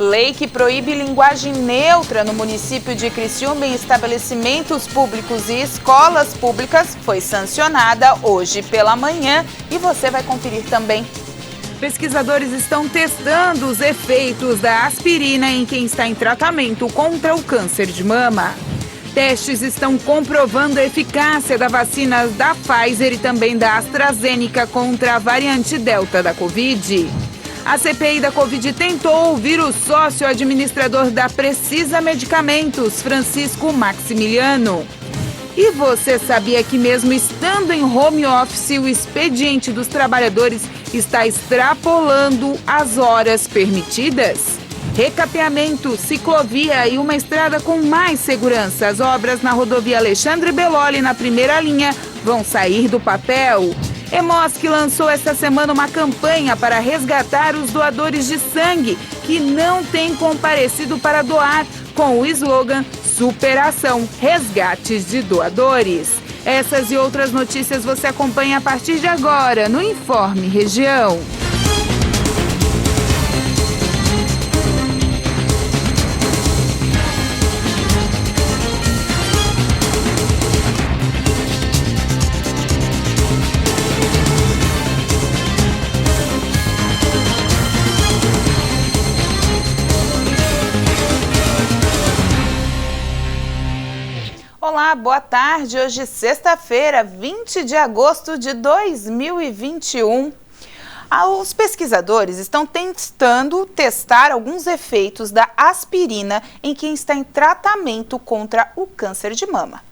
Lei que proíbe linguagem neutra no município de Criciúma em estabelecimentos públicos e escolas públicas foi sancionada hoje pela manhã e você vai conferir também. Pesquisadores estão testando os efeitos da aspirina em quem está em tratamento contra o câncer de mama. Testes estão comprovando a eficácia da vacina da Pfizer e também da AstraZeneca contra a variante Delta da Covid. A CPI da Covid tentou ouvir o sócio-administrador da Precisa Medicamentos, Francisco Maximiliano. E você sabia que mesmo estando em home office, o expediente dos trabalhadores está extrapolando as horas permitidas? Recapeamento, ciclovia e uma estrada com mais segurança. As obras na rodovia Alexandre Belloli, na primeira linha, vão sair do papel. Hemosk lançou esta semana uma campanha para resgatar os doadores de sangue que não têm comparecido para doar, com o slogan Superação, Resgates de Doadores. Essas e outras notícias você acompanha a partir de agora no Informe Região. Olá, boa tarde. Hoje, sexta-feira, 20 de agosto de 2021. Os pesquisadores estão tentando testar alguns efeitos da aspirina em quem está em tratamento contra o câncer de mama.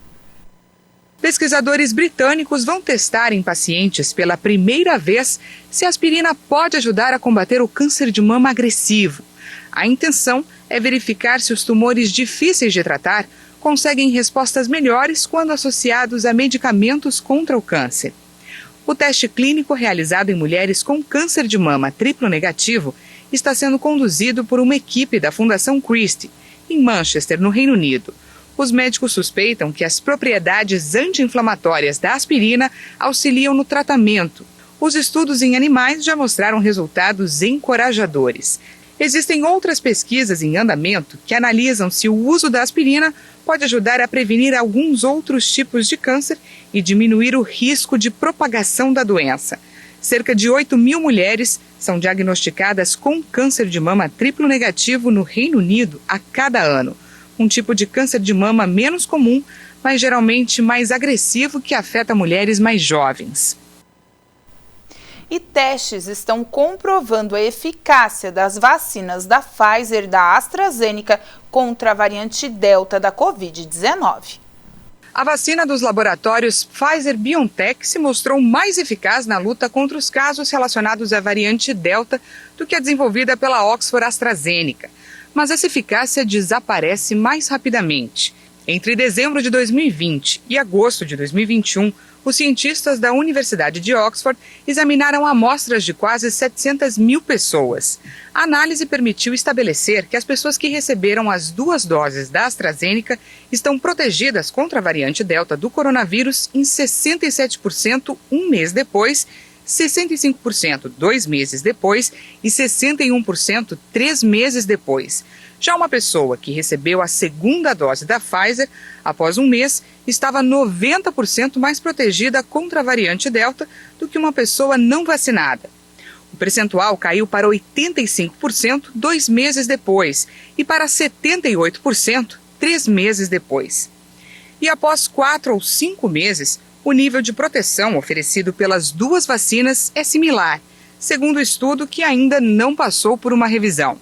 Pesquisadores britânicos vão testar em pacientes pela primeira vez se a aspirina pode ajudar a combater o câncer de mama agressivo. A intenção é verificar se os tumores difíceis de tratar conseguem respostas melhores quando associados a medicamentos contra o câncer. O teste clínico realizado em mulheres com câncer de mama triplo negativo está sendo conduzido por uma equipe da Fundação Christie, em Manchester, no Reino Unido. Os médicos suspeitam que as propriedades anti-inflamatórias da aspirina auxiliam no tratamento. Os estudos em animais já mostraram resultados encorajadores. Existem outras pesquisas em andamento que analisam se o uso da aspirina pode ajudar a prevenir alguns outros tipos de câncer e diminuir o risco de propagação da doença. Cerca de 8.000 mulheres são diagnosticadas com câncer de mama triplo negativo no Reino Unido a cada ano. Um tipo de câncer de mama menos comum, mas geralmente mais agressivo, que afeta mulheres mais jovens. E testes estão comprovando a eficácia das vacinas da Pfizer e da AstraZeneca contra a variante Delta da Covid-19. A vacina dos laboratórios Pfizer-BioNTech se mostrou mais eficaz na luta contra os casos relacionados à variante Delta do que a desenvolvida pela Oxford AstraZeneca. Mas essa eficácia desaparece mais rapidamente. Entre dezembro de 2020 e agosto de 2021, os cientistas da Universidade de Oxford examinaram amostras de quase 700.000 pessoas. A análise permitiu estabelecer que as pessoas que receberam as 2 doses da AstraZeneca estão protegidas contra a variante Delta do coronavírus em 67% um mês depois, 65% 2 meses depois e 61% 3 meses depois. Já uma pessoa que recebeu a segunda dose da Pfizer, após um mês, estava 90% mais protegida contra a variante Delta do que uma pessoa não vacinada. O percentual caiu para 85% 2 meses depois e para 78% 3 meses depois. E após 4 ou 5 meses, o nível de proteção oferecido pelas 2 vacinas é similar, segundo o estudo que ainda não passou por uma revisão.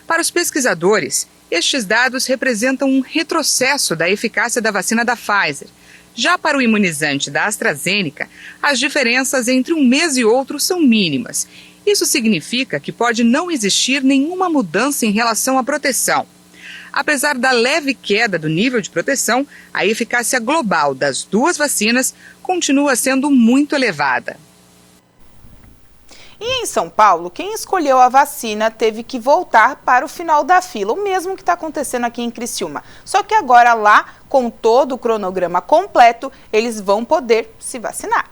Para os pesquisadores, estes dados representam um retrocesso da eficácia da vacina da Pfizer. Já para o imunizante da AstraZeneca, as diferenças entre um mês e outro são mínimas. Isso significa que pode não existir nenhuma mudança em relação à proteção. Apesar da leve queda do nível de proteção, a eficácia global das 2 vacinas continua sendo muito elevada. E em São Paulo, quem escolheu a vacina teve que voltar para o final da fila, o mesmo que está acontecendo aqui em Criciúma. Só que agora lá, com todo o cronograma completo, eles vão poder se vacinar.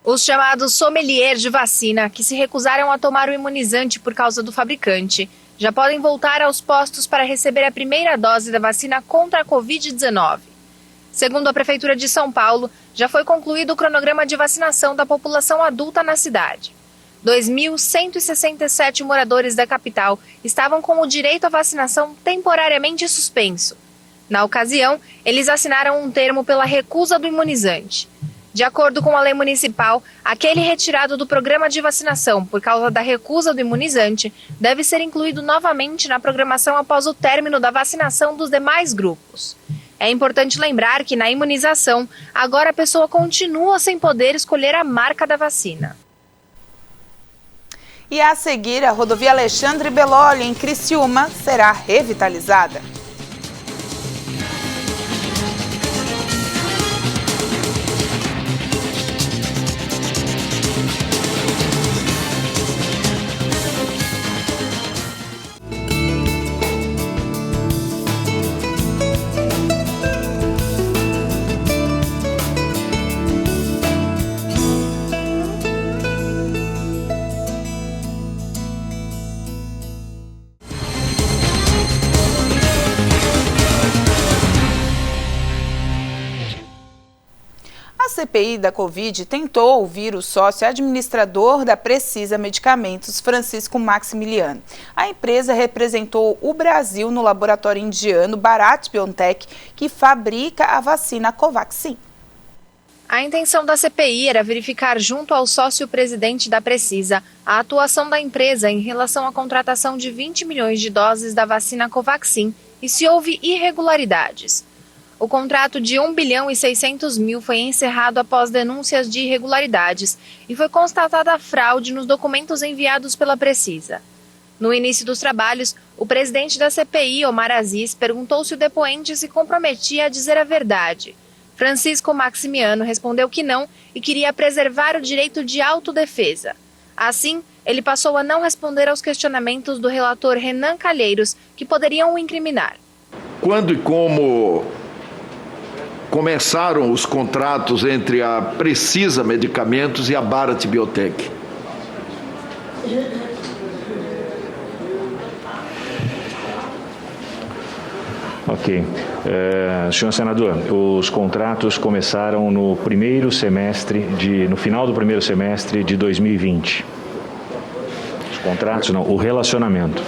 Os chamados sommeliers de vacina, que se recusaram a tomar o imunizante por causa do fabricante, já podem voltar aos postos para receber a primeira dose da vacina contra a Covid-19. Segundo a Prefeitura de São Paulo, já foi concluído o cronograma de vacinação da população adulta na cidade. 2.167 moradores da capital estavam com o direito à vacinação temporariamente suspenso. Na ocasião, eles assinaram um termo pela recusa do imunizante. De acordo com a lei municipal, aquele retirado do programa de vacinação por causa da recusa do imunizante deve ser incluído novamente na programação após o término da vacinação dos demais grupos. É importante lembrar que na imunização, agora a pessoa continua sem poder escolher a marca da vacina. E a seguir, a rodovia Alexandre Belloli, em Criciúma, será revitalizada. A CPI da Covid tentou ouvir o sócio-administrador da Precisa Medicamentos, Francisco Maximiliano. A empresa representou o Brasil no laboratório indiano Bharat BioNTech, que fabrica a vacina Covaxin. A intenção da CPI era verificar junto ao sócio-presidente da Precisa a atuação da empresa em relação à contratação de 20 milhões de doses da vacina Covaxin e se houve irregularidades. O contrato de 1 bilhão e 600 mil foi encerrado após denúncias de irregularidades e foi constatada fraude nos documentos enviados pela Precisa. No início dos trabalhos, o presidente da CPI, Omar Aziz, perguntou se o depoente se comprometia a dizer a verdade. Francisco Maximiano respondeu que não e queria preservar o direito de autodefesa. Assim, ele passou a não responder aos questionamentos do relator Renan Calheiros, que poderiam o incriminar. Quando e como começaram os contratos entre a Precisa Medicamentos e a Bharat BioNTech? Ok. Senhor senador, os contratos começaram no final do primeiro semestre de 2020. Os contratos não, o relacionamento.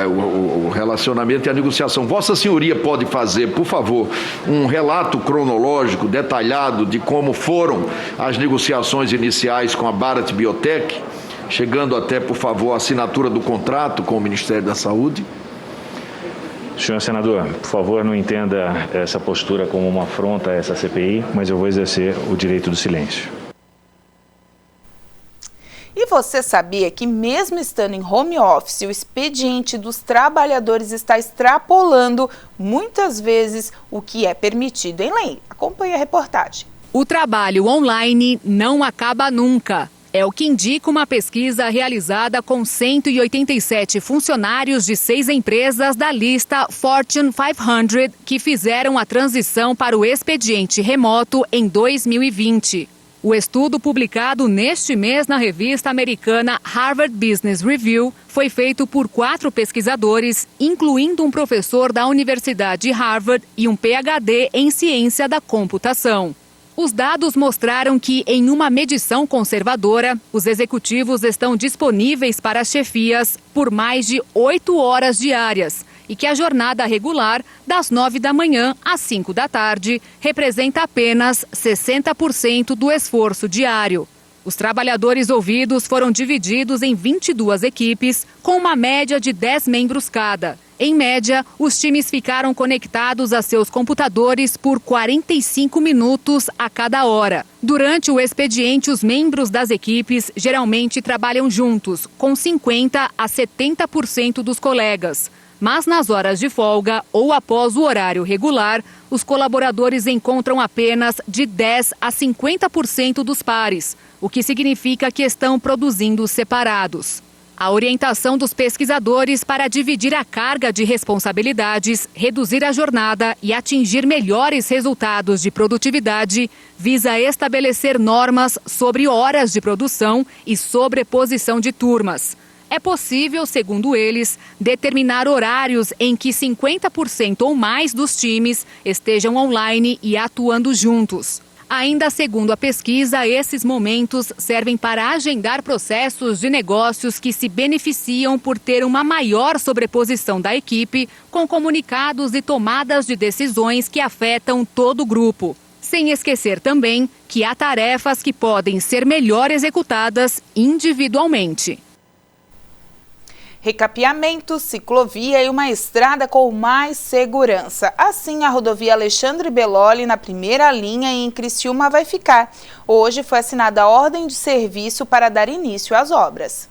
O relacionamento e a negociação. Vossa Senhoria pode fazer, por favor, um relato cronológico detalhado de como foram as negociações iniciais com a Bharat BioNTech, chegando até, por favor, a assinatura do contrato com o Ministério da Saúde? Senhor senador, por favor, não entenda essa postura como uma afronta a essa CPI, mas eu vou exercer o direito do silêncio. E você sabia que mesmo estando em home office, o expediente dos trabalhadores está extrapolando muitas vezes o que é permitido em lei? Acompanhe a reportagem. O trabalho online não acaba nunca. É o que indica uma pesquisa realizada com 187 funcionários de 6 empresas da lista Fortune 500 que fizeram a transição para o expediente remoto em 2020. O estudo publicado neste mês na revista americana Harvard Business Review foi feito por 4 pesquisadores, incluindo um professor da Universidade Harvard e um PhD em ciência da computação. Os dados mostraram que, em uma medição conservadora, os executivos estão disponíveis para as chefias por mais de 8 horas diárias e que a jornada regular, das 9 da manhã às 5 da tarde, representa apenas 60% do esforço diário. Os trabalhadores ouvidos foram divididos em 22 equipes, com uma média de 10 membros cada. Em média, os times ficaram conectados a seus computadores por 45 minutos a cada hora. Durante o expediente, os membros das equipes geralmente trabalham juntos, com 50% a 70% dos colegas. Mas nas horas de folga ou após o horário regular, os colaboradores encontram apenas de 10% a 50% dos pares, o que significa que estão produzindo separados. A orientação dos pesquisadores para dividir a carga de responsabilidades, reduzir a jornada e atingir melhores resultados de produtividade visa estabelecer normas sobre horas de produção e sobreposição de turmas. É possível, segundo eles, determinar horários em que 50% ou mais dos times estejam online e atuando juntos. Ainda segundo a pesquisa, esses momentos servem para agendar processos de negócios que se beneficiam por ter uma maior sobreposição da equipe, com comunicados e tomadas de decisões que afetam todo o grupo. Sem esquecer também que há tarefas que podem ser melhor executadas individualmente. Recapeamento, ciclovia e uma estrada com mais segurança. Assim, a rodovia Alexandre Belloli, na primeira linha e em Criciúma, vai ficar. Hoje foi assinada a ordem de serviço para dar início às obras.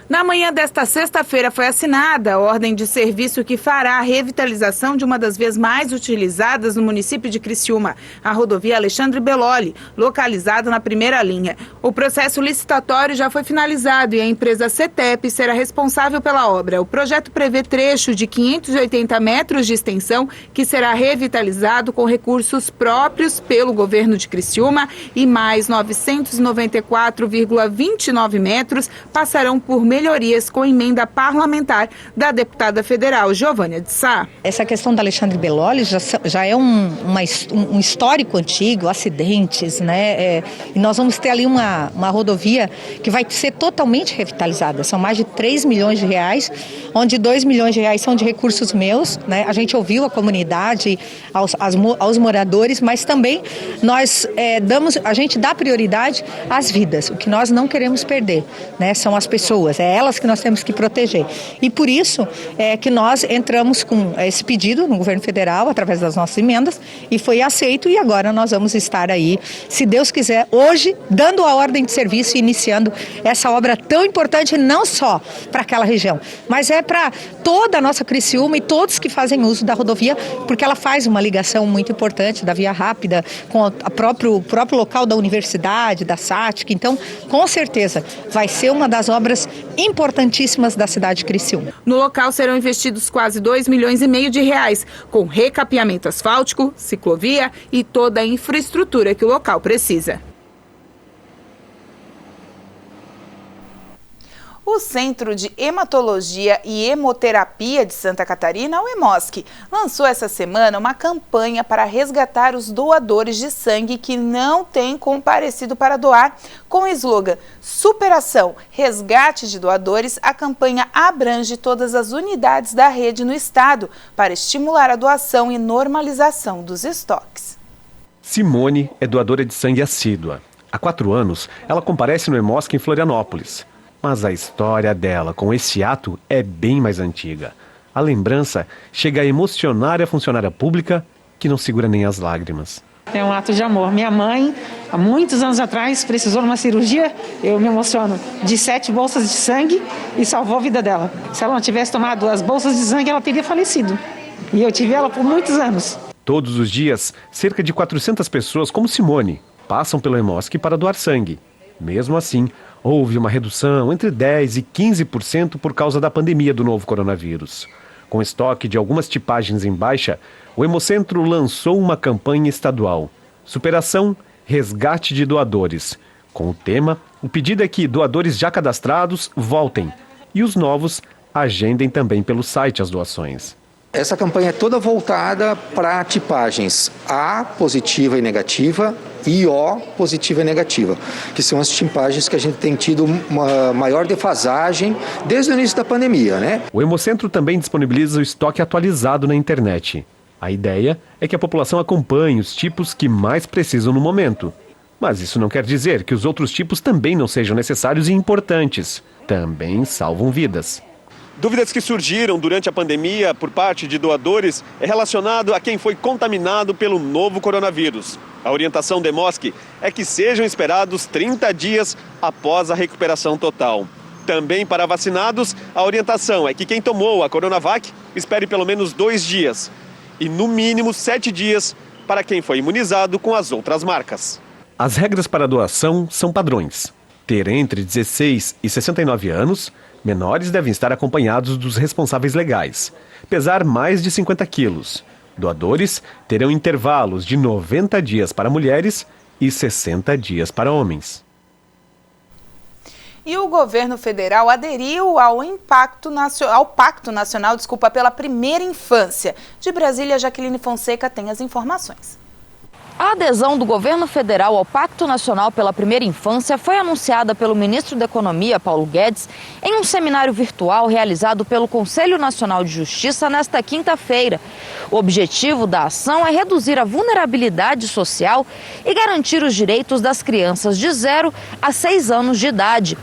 Na manhã desta sexta-feira foi assinada a ordem de serviço que fará a revitalização de uma das vias mais utilizadas no município de Criciúma, a rodovia Alexandre Belloli, localizada na primeira linha. O processo licitatório já foi finalizado e a empresa CETEP será responsável pela obra. O projeto prevê trecho de 580 metros de extensão que será revitalizado com recursos próprios pelo governo de Criciúma e mais 994,29 metros passarão por melhorias com emenda parlamentar da deputada federal Giovânia de Sá. Essa questão da Alexandre Belloli já é um histórico antigo, acidentes, né? E nós vamos ter ali uma rodovia que vai ser totalmente revitalizada. São mais de 3 milhões de reais, onde 2 milhões de reais são de recursos meus, né? A gente ouviu a comunidade, aos moradores, mas também a gente dá prioridade às vidas. O que nós não queremos perder, né? São as pessoas. É elas que nós temos que proteger. E por isso é que nós entramos com esse pedido no governo federal, através das nossas emendas, e foi aceito, e agora nós vamos estar aí, se Deus quiser, hoje, dando a ordem de serviço e iniciando essa obra tão importante, não só para aquela região, mas é para toda a nossa Criciúma e todos que fazem uso da rodovia, porque ela faz uma ligação muito importante da via rápida com o próprio local da universidade, da SATIC. Então, com certeza, vai ser uma das obras importantíssimas da cidade de Criciúma. No local serão investidos quase 2,5 milhões de reais, com recapeamento asfáltico, ciclovia e toda a infraestrutura que o local precisa. O Centro de Hematologia e Hemoterapia de Santa Catarina, o HEMOSC, lançou essa semana uma campanha para resgatar os doadores de sangue que não têm comparecido para doar. Com o slogan Superação, Resgate de Doadores, a campanha abrange todas as unidades da rede no estado para estimular a doação e normalização dos estoques. Simone é doadora de sangue assídua. Há 4 anos, ela comparece no HEMOSC em Florianópolis. Mas a história dela com esse ato é bem mais antiga. A lembrança chega a emocionar a funcionária pública, que não segura nem as lágrimas. É um ato de amor. Minha mãe, há muitos anos atrás, precisou de uma cirurgia, eu me emociono, de 7 bolsas de sangue e salvou a vida dela. Se ela não tivesse tomado as bolsas de sangue, ela teria falecido. E eu tive ela por muitos anos. Todos os dias, cerca de 400 pessoas como Simone passam pelo HEMOSC para doar sangue. Mesmo assim, houve uma redução entre 10% e 15% por causa da pandemia do novo coronavírus. Com estoque de algumas tipagens em baixa, o Hemocentro lançou uma campanha estadual, Superação, Resgate de Doadores. Com o tema, o pedido é que doadores já cadastrados voltem e os novos agendem também pelo site as doações. Essa campanha é toda voltada para tipagens A positiva e negativa e O positiva e negativa, que são as tipagens que a gente tem tido uma maior defasagem desde o início da pandemia, né? O Hemocentro também disponibiliza o estoque atualizado na internet. A ideia é que a população acompanhe os tipos que mais precisam no momento. Mas isso não quer dizer que os outros tipos também não sejam necessários e importantes. Também salvam vidas. Dúvidas que surgiram durante a pandemia por parte de doadores é relacionado a quem foi contaminado pelo novo coronavírus. A orientação do HEMOSC é que sejam esperados 30 dias após a recuperação total. Também para vacinados, a orientação é que quem tomou a Coronavac espere pelo menos 2 dias e no mínimo 7 dias para quem foi imunizado com as outras marcas. As regras para a doação são padrões. Ter entre 16 e 69 anos, menores devem estar acompanhados dos responsáveis legais. Pesar mais de 50 quilos. Doadores terão intervalos de 90 dias para mulheres e 60 dias para homens. E o governo federal aderiu ao Pacto Nacional pela Primeira Infância. De Brasília, Jaqueline Fonseca tem as informações. A adesão do governo federal ao Pacto Nacional pela Primeira Infância foi anunciada pelo ministro da Economia, Paulo Guedes, em um seminário virtual realizado pelo Conselho Nacional de Justiça nesta quinta-feira. O objetivo da ação é reduzir a vulnerabilidade social e garantir os direitos das crianças de 0 a 6 anos de idade.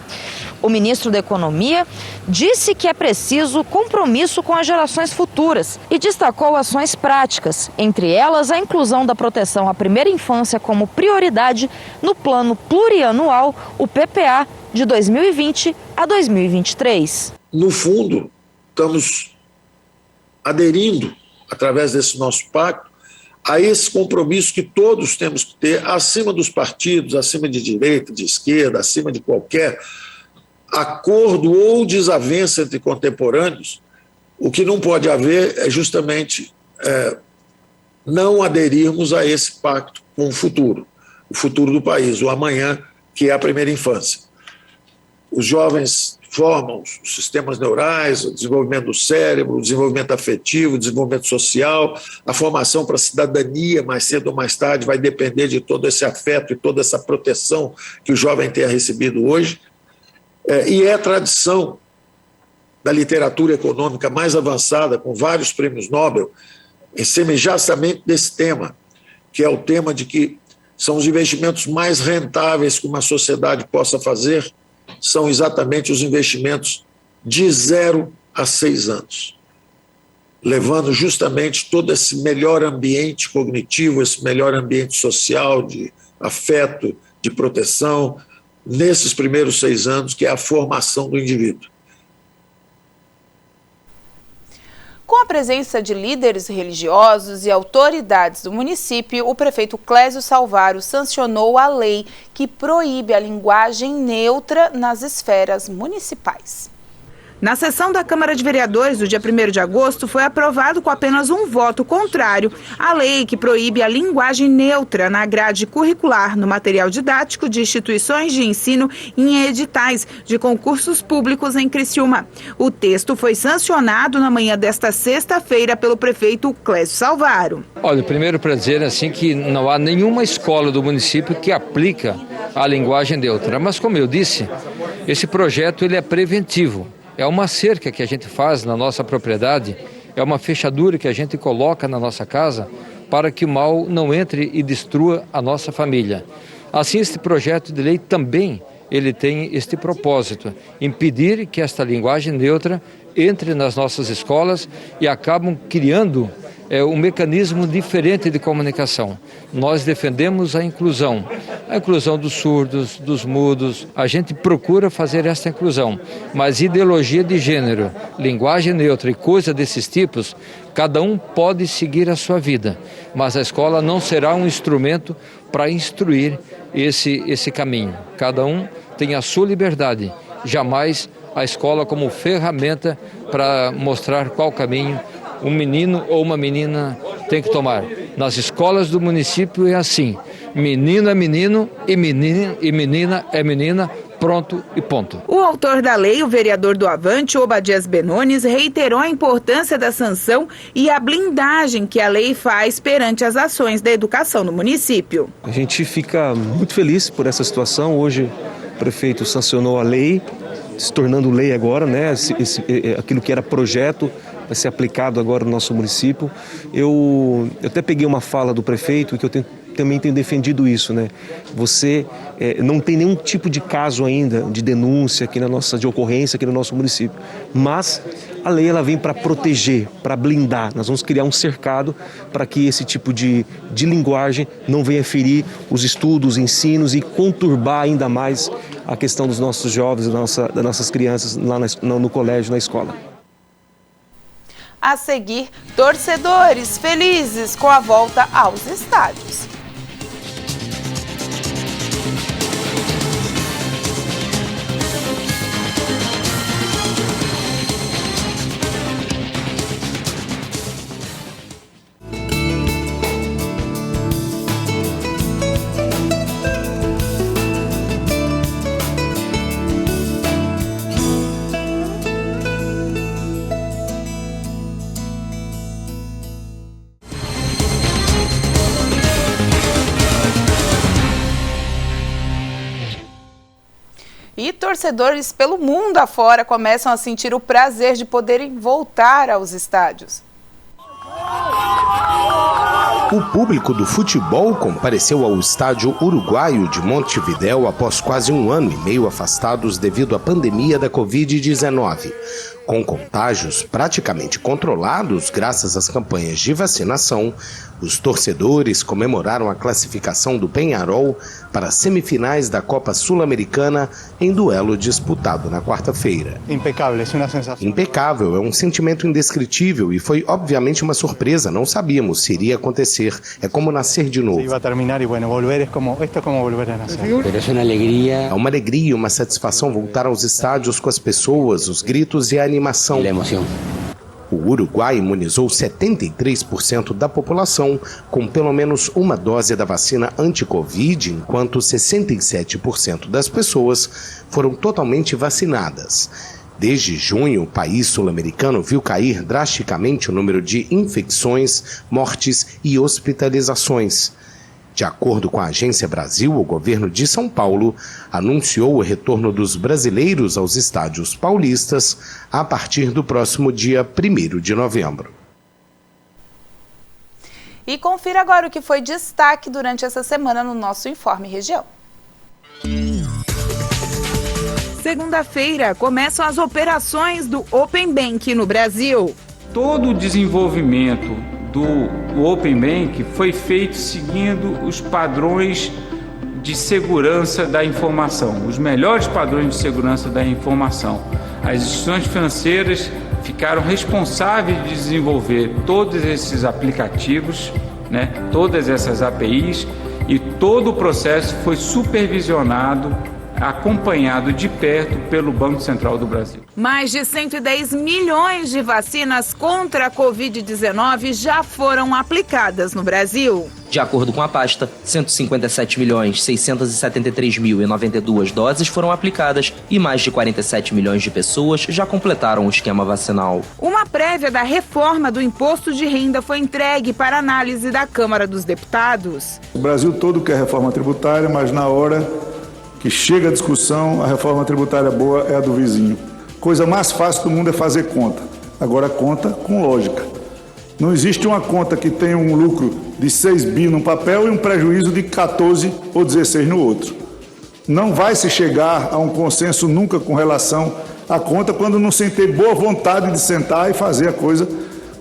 O ministro da Economia disse que é preciso compromisso com as gerações futuras e destacou ações práticas, entre elas a inclusão da proteção à primeira infância como prioridade no Plano Plurianual, o PPA, de 2020 a 2023. No fundo, estamos aderindo, através desse nosso pacto, a esse compromisso que todos temos que ter, acima dos partidos, acima de direita, de esquerda, acima de qualquer acordo ou desavença entre contemporâneos. O que não pode haver é justamente não aderirmos a esse pacto com o futuro do país, o amanhã, que é a primeira infância. Os jovens formam os sistemas neurais, o desenvolvimento do cérebro, o desenvolvimento afetivo, o desenvolvimento social, a formação para a cidadania, mais cedo ou mais tarde, vai depender de todo esse afeto e toda essa proteção que o jovem tenha recebido hoje. E é tradição da literatura econômica mais avançada, com vários prêmios Nobel, em semelhançamente desse tema, que é o tema de que são os investimentos mais rentáveis que uma sociedade possa fazer, são exatamente os investimentos de 0 a 6 anos, levando justamente todo esse melhor ambiente cognitivo, esse melhor ambiente social, de afeto, de proteção, nesses primeiros 6 anos, que é a formação do indivíduo. Com a presença de líderes religiosos e autoridades do município, o prefeito Clésio Salvaro sancionou a lei que proíbe a linguagem neutra nas esferas municipais. Na sessão da Câmara de Vereadores do dia 1º de agosto, foi aprovado com apenas um voto contrário a lei que proíbe a linguagem neutra na grade curricular, no material didático de instituições de ensino e em editais de concursos públicos em Criciúma. O texto foi sancionado na manhã desta sexta-feira pelo prefeito Clésio Salvaro. Olha, primeiro para dizer assim que não há nenhuma escola do município que aplica a linguagem neutra, mas como eu disse, esse projeto ele é preventivo. É uma cerca que a gente faz na nossa propriedade, é uma fechadura que a gente coloca na nossa casa para que o mal não entre e destrua a nossa família. Assim, este projeto de lei também ele tem este propósito, impedir que esta linguagem neutra entre nas nossas escolas e acabam criando um mecanismo diferente de comunicação. Nós defendemos a inclusão dos surdos, dos mudos, a gente procura fazer essa inclusão, mas ideologia de gênero, linguagem neutra e coisa desses tipos, cada um pode seguir a sua vida, mas a escola não será um instrumento para instruir esse caminho. Cada um tem a sua liberdade, jamais a escola como ferramenta para mostrar qual caminho um menino ou uma menina tem que tomar. Nas escolas do município é assim, menino é menino e menina é menina, pronto e ponto. O autor da lei, o vereador do Avante, Obadias Benones, reiterou a importância da sanção e a blindagem que a lei faz perante as ações da educação no município. A gente fica muito feliz por essa situação. Hoje o prefeito sancionou a lei, se tornando lei agora, né? Aquilo que era projeto vai ser aplicado agora no nosso município. Eu até peguei uma fala do prefeito que eu também tenho defendido isso, né? Você não tem nenhum tipo de caso ainda de denúncia aqui de ocorrência aqui no nosso município, mas a lei ela vem para proteger, para blindar. Nós vamos criar um cercado para que esse tipo de linguagem não venha ferir os estudos, os ensinos e conturbar ainda mais a questão dos nossos jovens, das nossas crianças lá no colégio, na escola. A seguir, torcedores felizes com a volta aos estádios. torcedores pelo mundo afora começam a sentir o prazer de poderem voltar aos estádios. O público do futebol compareceu ao estádio uruguaio de Montevidéu após quase um ano e meio afastados devido à pandemia da Covid-19. Com contágios praticamente controlados graças às campanhas de vacinação, os torcedores comemoraram a classificação do Peñarol para as semifinais da Copa Sul-Americana em duelo disputado na quarta-feira. Impecável, é um sentimento indescritível e foi obviamente uma surpresa, não sabíamos se iria acontecer, é como nascer de novo. É uma alegria e uma satisfação voltar aos estádios com as pessoas, os gritos e a animação. O Uruguai imunizou 73% da população com pelo menos uma dose da vacina anti-Covid, enquanto 67% das pessoas foram totalmente vacinadas. Desde junho, o país sul-americano viu cair drasticamente o número de infecções, mortes e hospitalizações. De acordo com a Agência Brasil, o governo de São Paulo anunciou o retorno dos brasileiros aos estádios paulistas a partir do próximo dia 1º de novembro. E confira agora o que foi destaque durante essa semana no nosso Informe Região. Segunda-feira começam as operações do Open Bank no Brasil. Todo o desenvolvimento do Open Bank foi feito seguindo os padrões de segurança da informação, os melhores padrões de segurança da informação. As instituições financeiras ficaram responsáveis de desenvolver todos esses aplicativos, todas essas APIs, e todo o processo foi supervisionado, acompanhado de perto pelo Banco Central do Brasil. Mais de 110 milhões de vacinas contra a Covid-19 já foram aplicadas no Brasil. De acordo com a pasta, 157.673.092 doses foram aplicadas e mais de 47 milhões de pessoas já completaram o esquema vacinal. Uma prévia da reforma do imposto de renda foi entregue para análise da Câmara dos Deputados. O Brasil todo quer reforma tributária, mas na hora que chega a discussão, a reforma tributária boa é a do vizinho. Coisa mais fácil do mundo é fazer conta. Agora conta com lógica. Não existe uma conta que tenha um lucro de 6 bi num papel e um prejuízo de 14 ou 16 no outro. Não vai se chegar a um consenso nunca com relação à conta quando não se ter boa vontade de sentar e fazer a coisa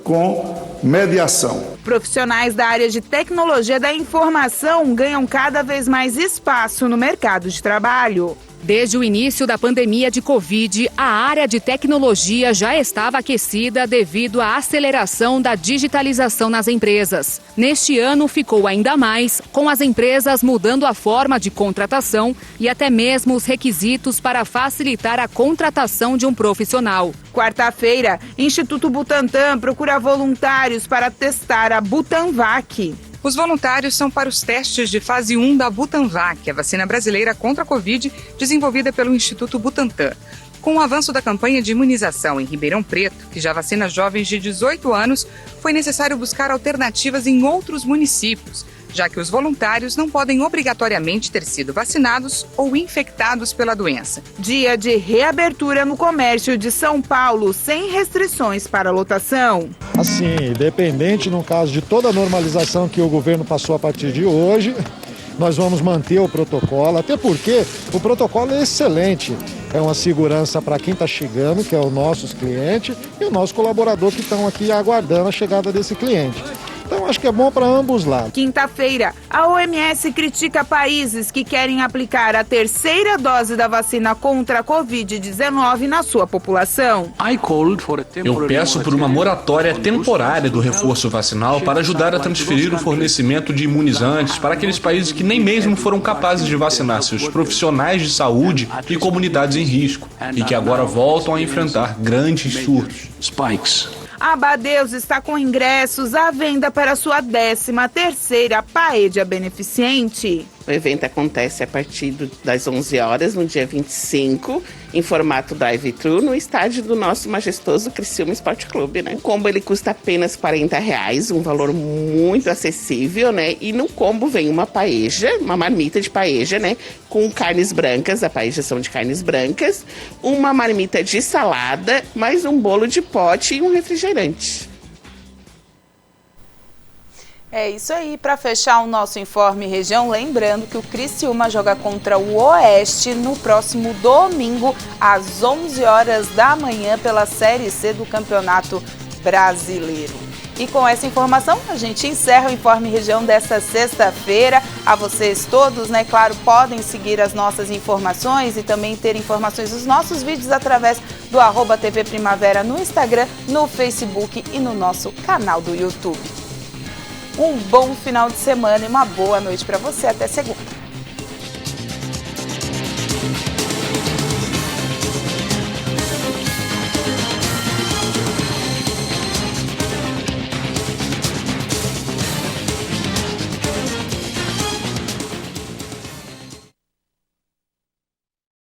com mediação. Profissionais da área de tecnologia da informação ganham cada vez mais espaço no mercado de trabalho. Desde o início da pandemia de Covid, a área de tecnologia já estava aquecida devido à aceleração da digitalização nas empresas. Neste ano, ficou ainda mais, com as empresas mudando a forma de contratação e até mesmo os requisitos para facilitar a contratação de um profissional. Quarta-feira, Instituto Butantan procura voluntários para testar a Butanvac. Os voluntários são para os testes de fase 1 da Butanvac, a vacina brasileira contra a Covid, desenvolvida pelo Instituto Butantan. Com o avanço da campanha de imunização em Ribeirão Preto, que já vacina jovens de 18 anos, foi necessário buscar alternativas em outros municípios, já que os voluntários não podem obrigatoriamente ter sido vacinados ou infectados pela doença. Dia de reabertura no comércio de São Paulo, sem restrições para lotação. Assim, independente no caso de toda a normalização que o governo passou a partir de hoje, nós vamos manter o protocolo, até porque o protocolo é excelente. É uma segurança para quem está chegando, que é o nossos clientes, e o nosso colaborador que estão aqui aguardando a chegada desse cliente. Então, acho que é bom para ambos lados. Quinta-feira, a OMS critica países que querem aplicar a terceira dose da vacina contra a Covid-19 na sua população. Eu peço por uma moratória temporária do reforço vacinal para ajudar a transferir o fornecimento de imunizantes para aqueles países que nem mesmo foram capazes de vacinar seus profissionais de saúde e comunidades em risco, e que agora voltam a enfrentar grandes surtos. A Abadeus está com ingressos à venda para sua 13ª Paella Beneficente. O evento acontece a partir das 11 horas, no dia 25, em formato drive-thru, no estádio do nosso majestoso Criciúma Esporte Clube, né? O combo ele custa apenas R$40, um valor muito acessível, né? E no combo vem uma paeja, uma marmita de paeja, né? Com carnes brancas, a paeja são de carnes brancas, uma marmita de salada, mais um bolo de pote e um refrigerante. É isso aí, para fechar o nosso Informe Região, lembrando que o Criciúma joga contra o Oeste no próximo domingo, às 11 horas da manhã, pela Série C do Campeonato Brasileiro. E com essa informação, a gente encerra o Informe Região desta sexta-feira. A vocês todos, né, claro, podem seguir as nossas informações e também ter informações dos nossos vídeos através do @TV Primavera no Instagram, no Facebook e no nosso canal do YouTube. Um bom final de semana e uma boa noite para você. Até segunda.